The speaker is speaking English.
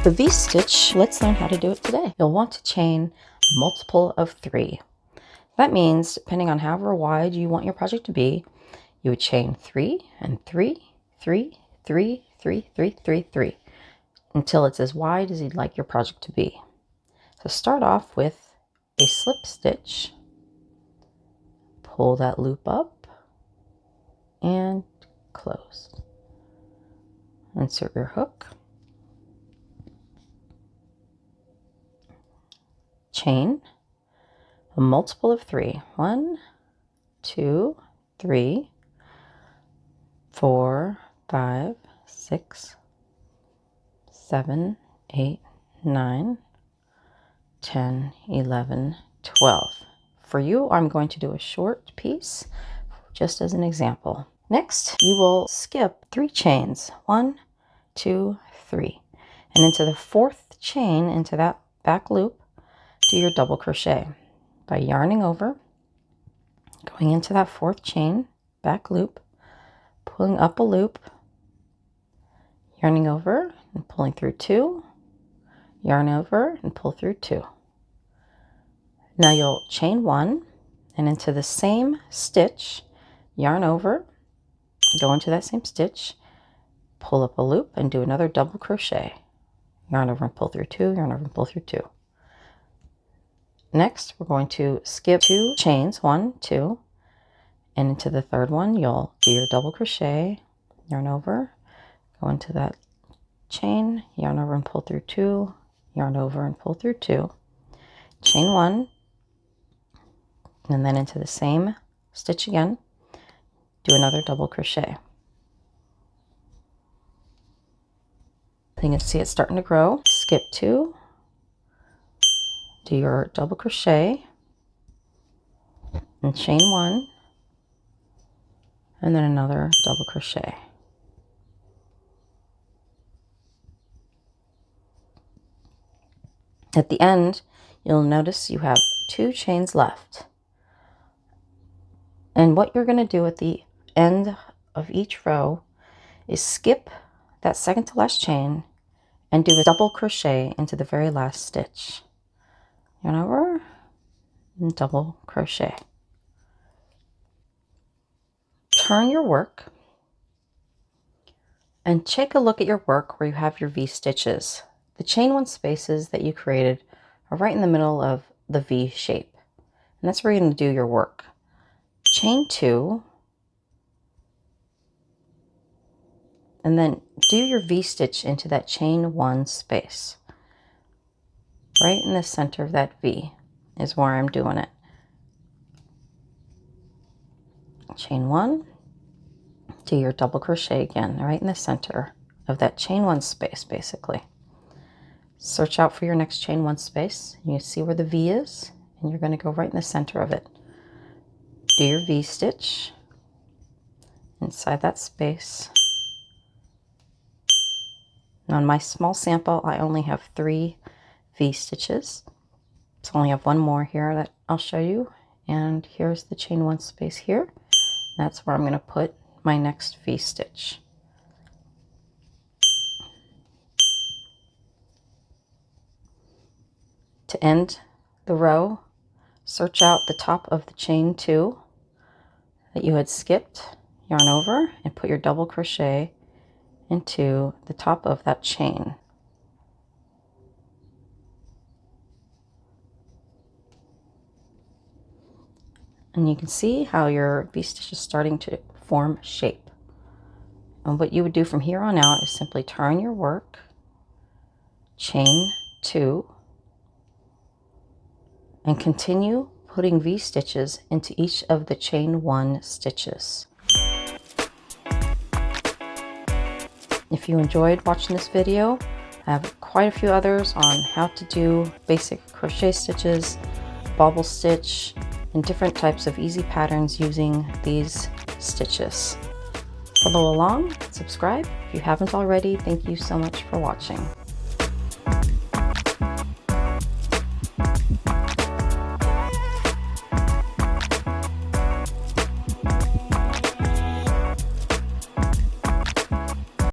The V-stitch, let's learn how to do it today. You'll want to chain a multiple of 3. That means, depending on however wide you want your project to be, you would chain 3 and 3, 3, 3, 3, 3, 3, 3, until it's as wide as you'd like your project to be. So start off with a slip stitch, pull that loop up, and close. Insert your hook, chain a multiple of 3. 1, 2, 3, 4, 5, 6, 7, 8, 9, 10, 11, 12. For you, I'm going to do a short piece just as an example. Next, you will skip 3 chains. 1, 2, 3. And into the 4th chain, into that back loop, do your double crochet by yarning over, going into that 4th chain, back loop, pulling up a loop, yarning over and pulling through 2, yarn over and pull through 2. Now you'll chain 1 and into the same stitch, yarn over, go into that same stitch, pull up a loop and do another double crochet. Yarn over and pull through 2, yarn over and pull through 2. Next, we're going to skip 2 chains, 1, 2, and into the 3rd one, you'll do your double crochet, yarn over, go into that chain, yarn over and pull through 2, yarn over and pull through 2, chain 1, and then into the same stitch again, do another double crochet. You can see it's starting to grow. Skip 2, do your double crochet and chain 1, and then another double crochet. At the end, you'll notice you have 2 chains left. And what you're going to do at the end of each row is skip that second to last chain and do a double crochet into the very last stitch. Yarn over and double crochet. Turn your work and take a look at your work where you have your V stitches. The chain 1 spaces that you created are right in the middle of the V shape, and that's where you're going to do your work. Chain 2 and then do your V stitch into that chain 1 space. Right in the center of that V is where I'm doing it. Chain 1, do your double crochet again, right in the center of that chain 1 space, basically. Search out for your next chain 1 space. You see where the V is, and you're going to go right in the center of it. Do your V stitch inside that space. Now on my small sample, I only have 3 V stitches, so I only have 1 more here that I'll show you, and here's the chain 1 space here. That's where I'm going to put my next V stitch. To end the row, search out the top of the chain 2 that you had skipped, yarn over and put your double crochet into the top of that chain. And you can see how your V-stitch is starting to form shape. And what you would do from here on out is simply turn your work, chain 2, and continue putting V-stitches into each of the chain 1 stitches. If you enjoyed watching this video, I have quite a few others on how to do basic crochet stitches, bobble stitch, and different types of easy patterns using these stitches. Follow along, subscribe if you haven't already. Thank you so much for watching.